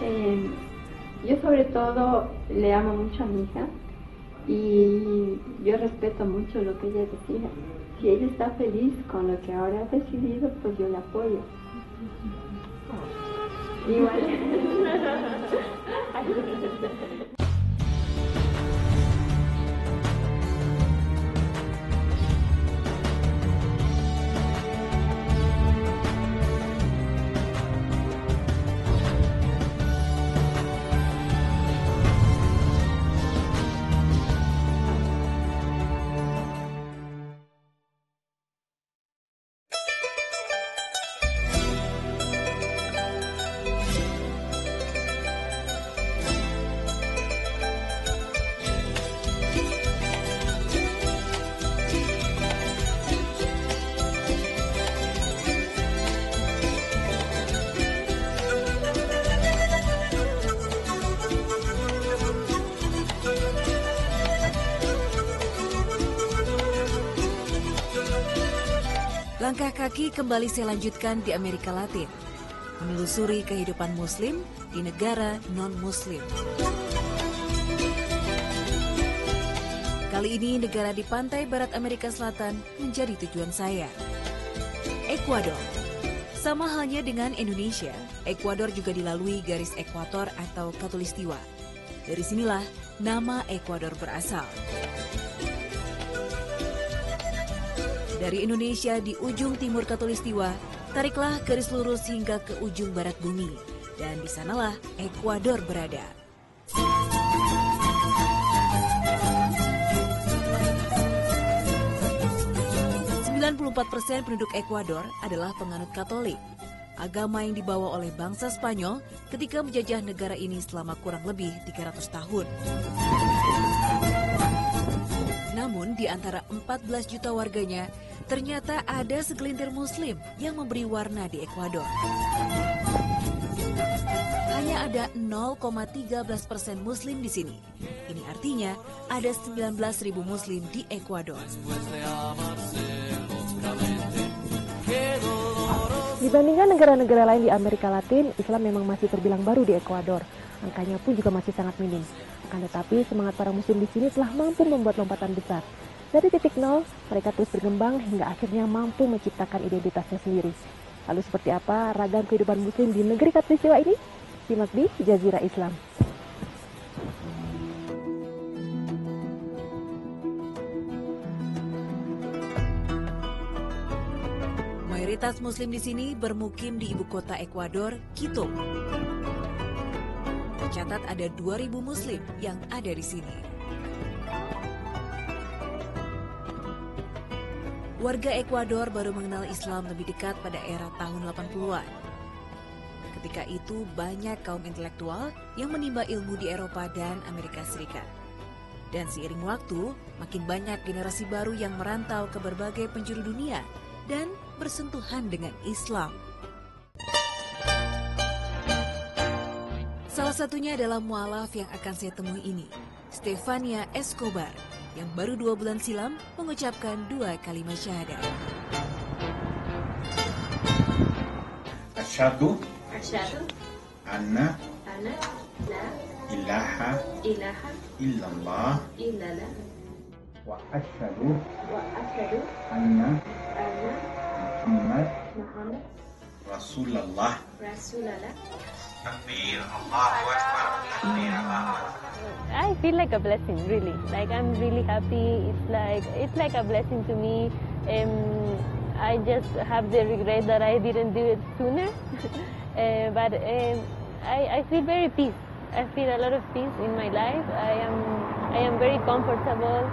Eh, yo sobre todo le amo mucho a mi hija y yo respeto mucho lo que ella decida. Si ella está feliz con lo que ahora ha decidido, pues yo la apoyo. Igual. Langkah kaki kembali saya lanjutkan di Amerika Latin, menelusuri kehidupan Muslim di negara non-Muslim. Kali ini negara di pantai barat Amerika Selatan menjadi tujuan saya. Ekuador. Sama halnya dengan Indonesia, Ekuador juga dilalui garis ekuator atau khatulistiwa. Dari sinilah nama Ekuador berasal. Dari Indonesia di ujung timur khatulistiwa, tariklah garis lurus hingga ke ujung barat bumi. Dan di sanalah Ekuador berada. % penduduk Ekuador adalah penganut Katolik, agama yang dibawa oleh bangsa Spanyol ketika menjajah negara ini selama kurang lebih 300 tahun. Namun di antara 14 juta warganya, ternyata ada segelintir Muslim yang memberi warna di Ekuador. Hanya ada 0,13% Muslim di sini. Ini artinya ada 19.000 Muslim di Ekuador. Dibandingkan negara-negara lain di Amerika Latin, Islam memang masih terbilang baru di Ekuador. Angkanya pun juga masih sangat minim. Akan tetapi semangat para Muslim di sini telah mampu membuat lompatan besar. Dari titik nol, mereka terus berkembang hingga akhirnya mampu menciptakan identitasnya sendiri. Lalu seperti apa ragam kehidupan Muslim di negeri khatulistiwa ini? Simak di Jazirah Islam. Mayoritas Muslim di sini bermukim di ibu kota Ekuador, Quito. Tercatat ada 2.000 Muslim yang ada di sini. Warga Ekuador baru mengenal Islam lebih dekat pada era tahun 80-an. Ketika itu banyak kaum intelektual yang menimba ilmu di Eropa dan Amerika Serikat. Dan seiring waktu, makin banyak generasi baru yang merantau ke berbagai penjuru dunia dan bersentuhan dengan Islam. Salah satunya adalah mualaf yang akan saya temui ini, Stefania Escobar, yang baru 2 bulan silam mengucapkan 2 kalimat syahadat. Asyhadu Asyhadu anna anna la ilaha ilaha illallah illallah wa asyhadu wa asyhadu anna anna Muhammad Muhammad Rasulullah. Rasulullah. Takbir, Allahu Akbar, takbir, Allahu Akbar. I feel like a blessing, really. Like I'm really happy. It's like a blessing to me. I just have the regret that I didn't do it sooner. But I feel very peace. I feel a lot of peace in my life. I am very comfortable.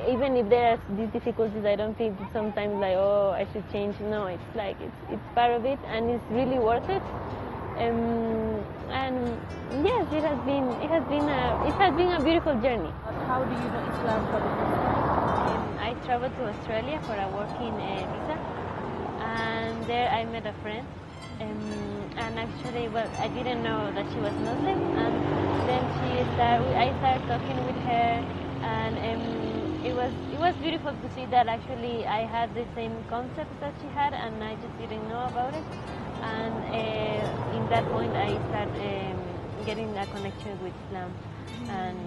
Even if there are these difficulties, I don't think sometimes like, oh, I should change. No, it's like it's part of it, and it's really worth it. And yes, it has been a beautiful journey. How do you know Islam for the first time? I traveled to Australia for a working visa, and there I met a friend. And actually, well, I didn't know that she was Muslim, and then I started talking with her, and it was beautiful to see that actually I had the same concepts that she had, and I just didn't know about it. and in that point I start getting a connection with Islam and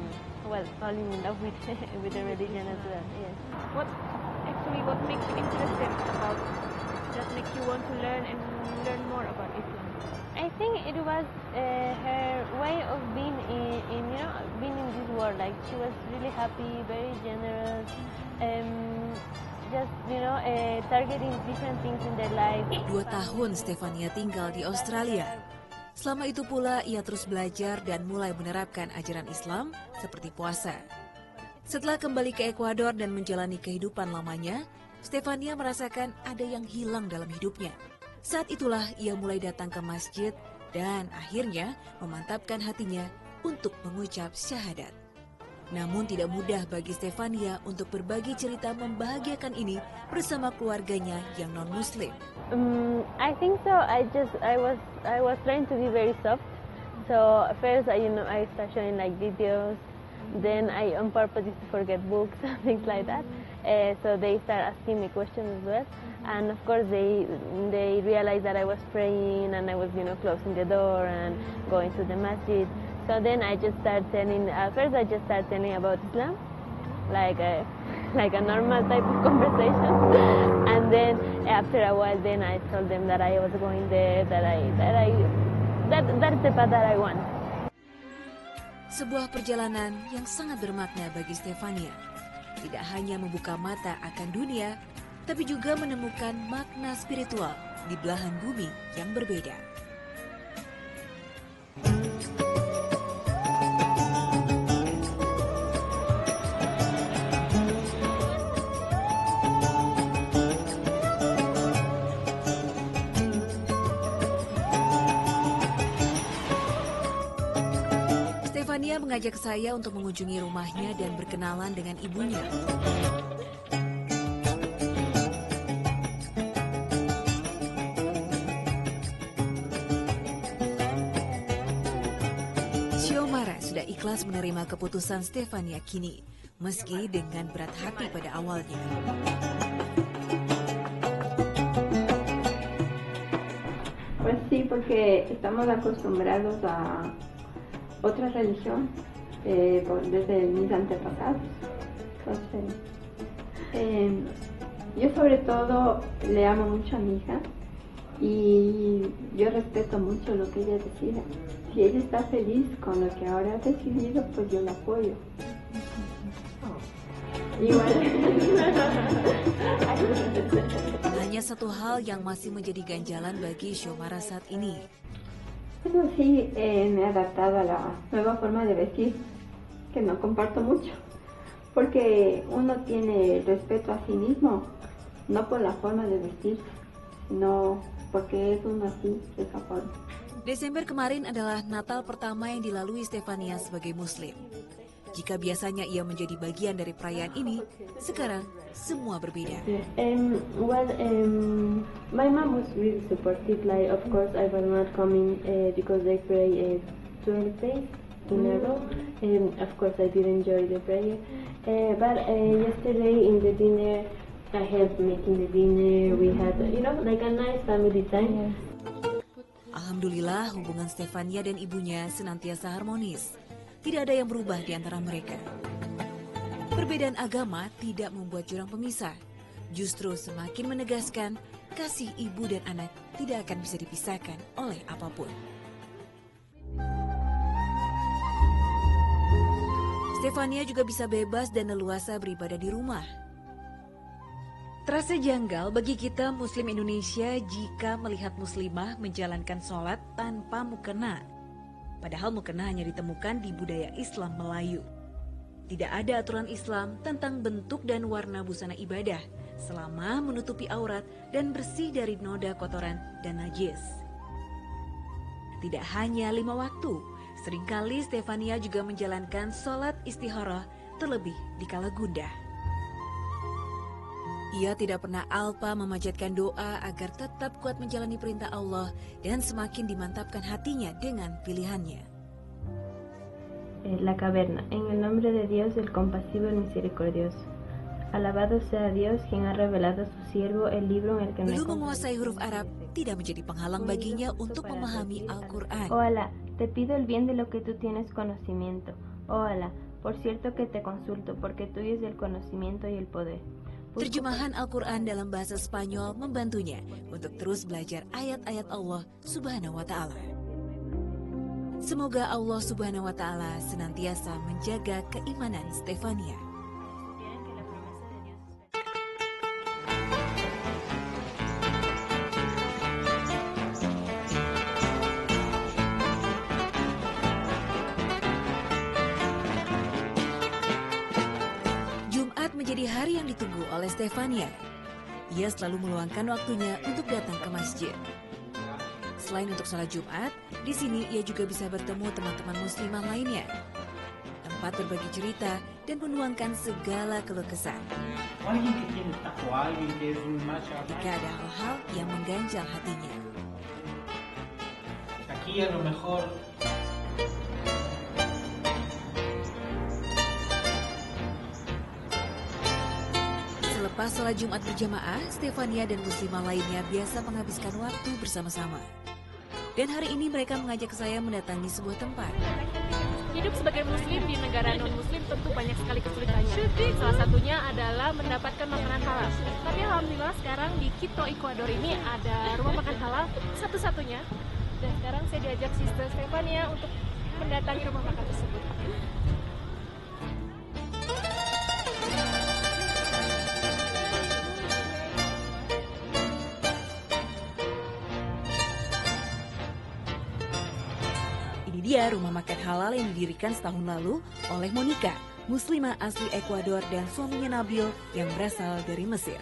well, falling in love with with the religion as well. Yes. What makes you interested about that makes you want to learn more about Islam? I think it was her way of being being in this world. Like she was really happy, very generous, just targeting different things in their life. 2 tahun Stefania tinggal di Australia. Selama itu pula ia terus belajar dan mulai menerapkan ajaran Islam seperti puasa. Setelah kembali ke Ekuador dan menjalani kehidupan lamanya, Stefania merasakan ada yang hilang dalam hidupnya. Saat itulah ia mulai datang ke masjid dan akhirnya memantapkan hatinya untuk mengucap syahadat. Namun tidak mudah bagi Stefania untuk berbagi cerita membahagiakan ini bersama keluarganya yang non-Muslim. I think so. I was trying to be very soft. So first I start showing like videos. Then I on purpose used to forget books and things like that. So they start asking me questions as well. And of course they realized that I was praying and I was closing the door and going to the masjid. So then I just start telling. First I just start telling about Islam, like a normal type of conversation. And then after a while, then I told them that I was going there, that's the path that I want. Sebuah perjalanan yang sangat bermakna bagi Stefania. Tidak hanya membuka mata akan dunia, tapi juga menemukan makna spiritual di belahan bumi yang berbeda. Stefania mengajak saya untuk mengunjungi rumahnya dan berkenalan dengan ibunya. Xiomara sudah ikhlas menerima keputusan Stefania kini, meski dengan berat hati pada awalnya. Pues sí, porque estamos acostumbrados a otra religión desde mis antepasados. Entonces, yo sobre todo le amo mucho a mi hija y yo respeto mucho lo que ella decida. Si ella está feliz con lo que ahora ha decidido, pues yo la apoyo. Igual. Hanya satu hal yang masih menjadi ganjalan bagi Xiomara saat ini. Bueno, sí, me he adaptado a la nueva forma de vestir, que no comparto mucho, porque uno tiene respeto a sí mismo, no por la forma de vestir, sino porque es uno así, de esa forma. Desember kemarin adalah Natal pertama yang dilalui Stefania sebagai Muslim. Jika biasanya ia menjadi bagian dari perayaan ini, sekarang semua berbeda. My mom was really supportive. Like, of course, I was not coming because they pray 12 days in a row. Of course, I did enjoy the prayer. But yesterday in the dinner, I helped making the dinner. We had, like a nice family time. Alhamdulillah, hubungan Stefania dan ibunya senantiasa harmonis. Tidak ada yang berubah di antara mereka. Perbedaan agama tidak membuat jurang pemisah. Justru semakin menegaskan kasih ibu dan anak tidak akan bisa dipisahkan oleh apapun. Stefania juga bisa bebas dan leluasa beribadah di rumah. Terasa janggal bagi kita Muslim Indonesia jika melihat muslimah menjalankan sholat tanpa mukena. Padahal mukena hanya ditemukan di budaya Islam Melayu. Tidak ada aturan Islam tentang bentuk dan warna busana ibadah selama menutupi aurat dan bersih dari noda kotoran dan najis. Tidak hanya 5 waktu, seringkali Stefania juga menjalankan sholat istikharah terlebih di kala gundah. Ia tidak pernah alpa memanjatkan doa agar tetap kuat menjalani perintah Allah dan semakin dimantapkan hatinya dengan pilihannya. La caverna, en el nombre de Dios, el compasivo y misericordioso. Alabado sea Dios, quien ha revelado a su siervo el libro en el que Belum menguasai huruf Arab, tidak menjadi penghalang baginya untuk memahami Al-Quran. Ojalá, te pido el bien de lo que tú tienes conocimiento. Ojalá, por cierto que te consulto, porque tuyo es el conocimiento y el poder. Terjemahan Al-Quran dalam bahasa Spanyol membantunya untuk terus belajar ayat-ayat Allah Subhanahu wa Ta'ala. Semoga Allah Subhanahu wa Ta'ala senantiasa menjaga keimanan Stefania. Jumat menjadi hari yang ditunggu oleh Stefania. Ia selalu meluangkan waktunya untuk datang ke masjid. Selain untuk sholat Jumat, di sini ia juga bisa bertemu teman-teman muslimah lainnya. Tempat berbagi cerita dan menuangkan segala keluh kesah. Jika ada hal-hal yang mengganjal hatinya. Selepas sholat Jumat berjamaah, Stefania dan muslimah lainnya biasa menghabiskan waktu bersama-sama. Dan hari ini mereka mengajak saya mendatangi sebuah tempat. Hidup sebagai muslim di negara non-muslim tentu banyak sekali kesulitannya. Salah satunya adalah mendapatkan makanan halal. Tapi alhamdulillah sekarang di Quito, Ekuador ini ada rumah makan halal satu-satunya. Dan sekarang saya diajak Sister Stefania untuk mendatangi rumah makan tersebut. Dia rumah makan halal yang didirikan setahun lalu oleh Monica, muslimah asli Ekuador dan suaminya Nabil yang berasal dari Mesir.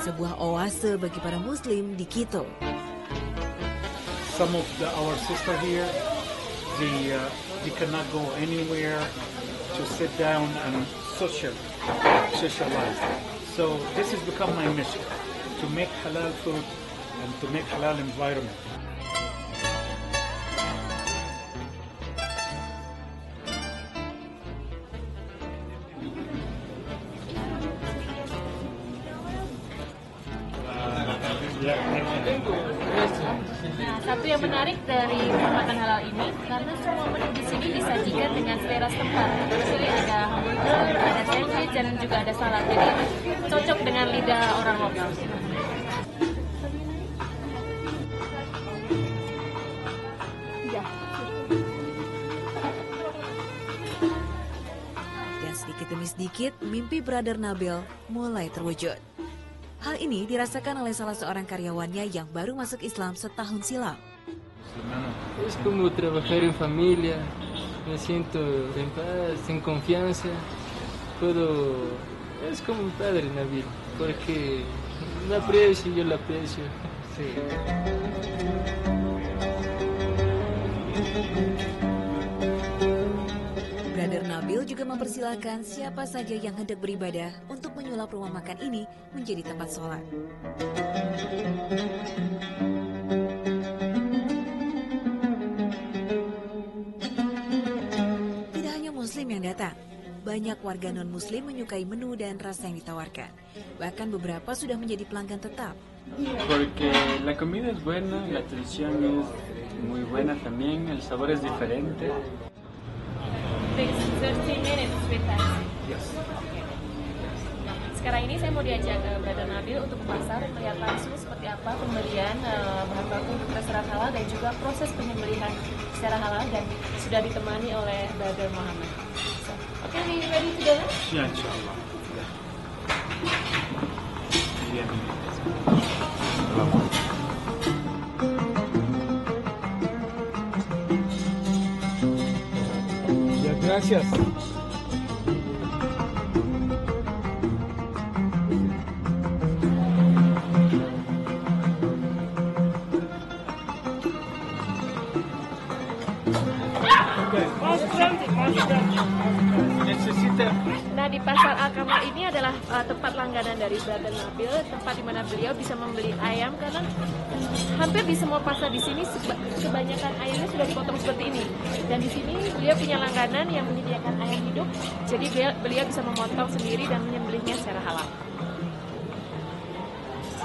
Sebuah oase bagi para muslim di Quito. Some of our sisters here, they cannot go anywhere to sit down and socialize. So this has become my mission, to make halal food and to make halal environment. Nah, satu yang menarik dari rumah makan halal ini karena semua menu di sini disajikan dengan selera setempat. Di sini ada hamburger, ada sandwich, dan juga ada salad. Jadi cocok dengan lidah orang lokal. Dan sedikit demi sedikit, mimpi Brother Nabil mulai terwujud. Hal ini dirasakan oleh salah seorang karyawannya yang baru masuk Islam setahun silam. Es como trabajar en familia, me siento en paz, en confianza. Es como un padre Nabil, porque me aprecio y yo lo aprecio. Sí. Brother Nabil juga mempersilahkan siapa saja yang hendak beribadah untuk menyulap rumah makan ini menjadi tempat sholat. Tidak hanya muslim yang datang, banyak warga non-muslim menyukai menu dan rasa yang ditawarkan. Bahkan beberapa sudah menjadi pelanggan tetap. Porque la comida es buena, la atención es muy buena también, el sabor es diferente. Sekarang ini saya mau diajak Brother Nabil untuk ke pasar melihat langsung seperti apa pembelian bahan baku untuk restoran halal dan juga proses penyembelihan secara halal, dan sudah ditemani oleh Brother Muhammad. Oke, ready to go? Ya, insyaallah. Ya, gracias. Nah, di Pasar Al-Kamal ini adalah tempat langganan dari Brother Nabil, tempat di mana beliau bisa membeli ayam, karena hampir di semua pasar di sini kebanyakan ayamnya sudah dipotong seperti ini. Dan di sini beliau punya langganan yang menyediakan ayam hidup, jadi beliau bisa memotong sendiri dan menyembelihnya secara halal.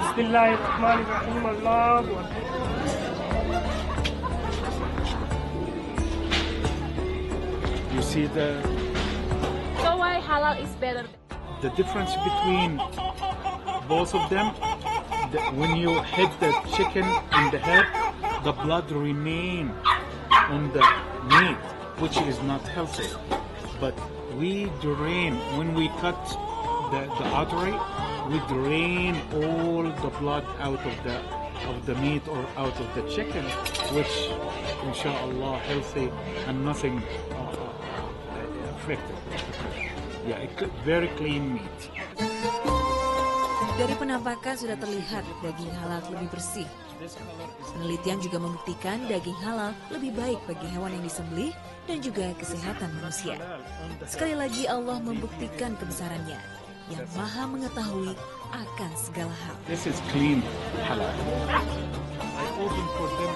Bismillahirrahmanirrahim. Allahu Akbar. You see So why halal is better? the difference between both of them? When you hit the chicken in the head, the blood remain on the meat, which is not healthy. But we drain, when we cut the artery, we drain all the blood out of the meat or out of the chicken, which inshallah healthy and nothing affected. Yeah, very clean meat. Dari penampakan sudah terlihat daging halal lebih bersih. Penelitian juga membuktikan daging halal lebih baik bagi hewan yang disembelih dan juga kesehatan manusia. Sekali lagi Allah membuktikan kebesarannya yang maha mengetahui akan segala hal. This is clean halal. I open for them.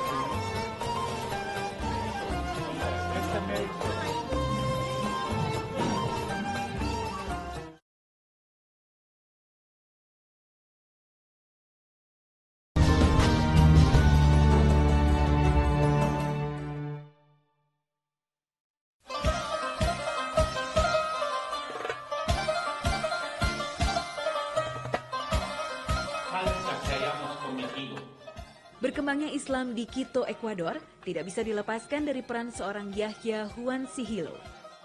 Berkembangnya Islam di Quito, Ekuador, tidak bisa dilepaskan dari peran seorang Yahya Juan Sigilo.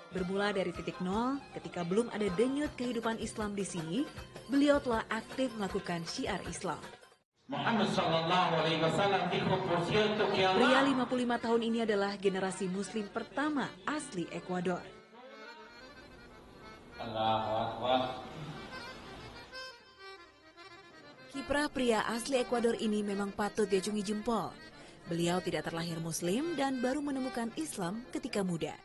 Bermula dari titik nol, ketika belum ada denyut kehidupan Islam di sini, beliau telah aktif melakukan syiar Islam. Pria 55 tahun ini adalah generasi Muslim pertama asli Ekuador. Allahu Akbar. Kiprah pria asli Ekuador ini memang patut diacungi jempol. Beliau tidak terlahir Muslim dan baru menemukan Islam ketika muda.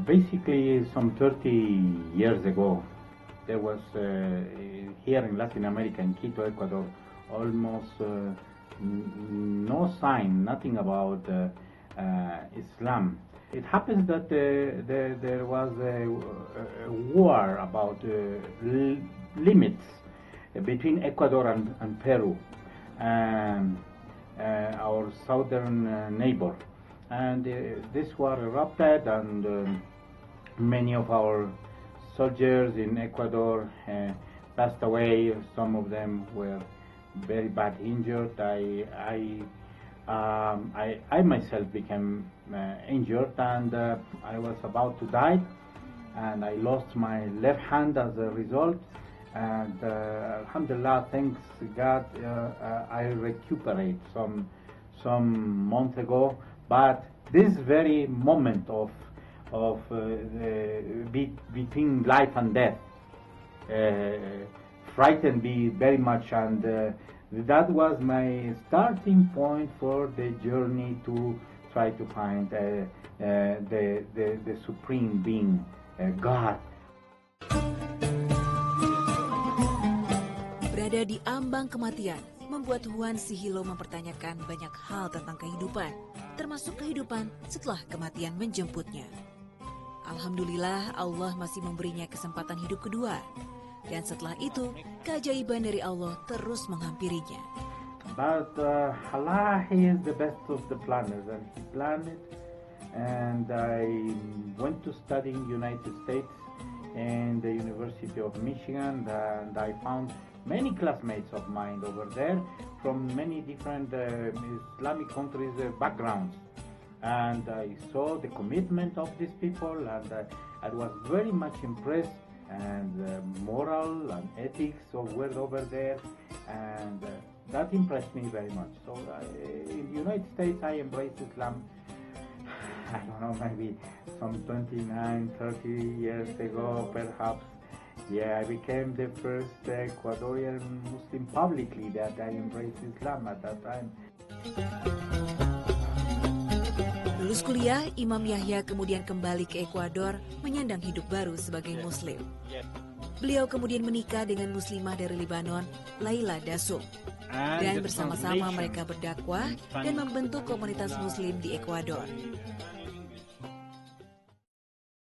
Basically, some 30 years ago, there was here in Latin America, in Quito, Ecuador, almost no sign, nothing about Islam. It happens that there was a war about limits between Ecuador and Peru, our southern neighbor. And this war erupted, and many of our soldiers in Ecuador passed away. Some of them were very bad injured. I myself became injured, and I was about to die, and I lost my left hand as a result. And alhamdulillah, thanks God, I recuperate some months ago. But this very moment of between life and death frightened me very much, and that was my starting point for the journey to try to find the supreme being, God. Berada di ambang kematian, membuat Juan Sigilo mempertanyakan banyak hal tentang kehidupan, termasuk kehidupan setelah kematian menjemputnya. Alhamdulillah, Allah masih memberinya kesempatan hidup kedua. Dan setelah itu, keajaiban dari Allah terus menghampirinya. But Allah is the best of the planners, and He planned it. And I went to study in United States in the University of Michigan, and I found many classmates of mine over there from many different Islamic countries backgrounds, and I saw the commitment of these people, and I was very much impressed, and moral and ethics of were over there, and that impressed me very much. So in the United States I embraced Islam, I don't know, maybe some 29, 30 years ago perhaps. Yeah, I became the first Ecuadorian Muslim publicly that I embraced Islam at that time. Lulus kuliah, Imam Yahya kemudian kembali ke Ekuador menyandang hidup baru sebagai Muslim. Beliau kemudian menikah dengan Muslimah dari Libanon, Laila Dasum. Dan bersama-sama mereka berdakwah dan membentuk komunitas Muslim di Ekuador.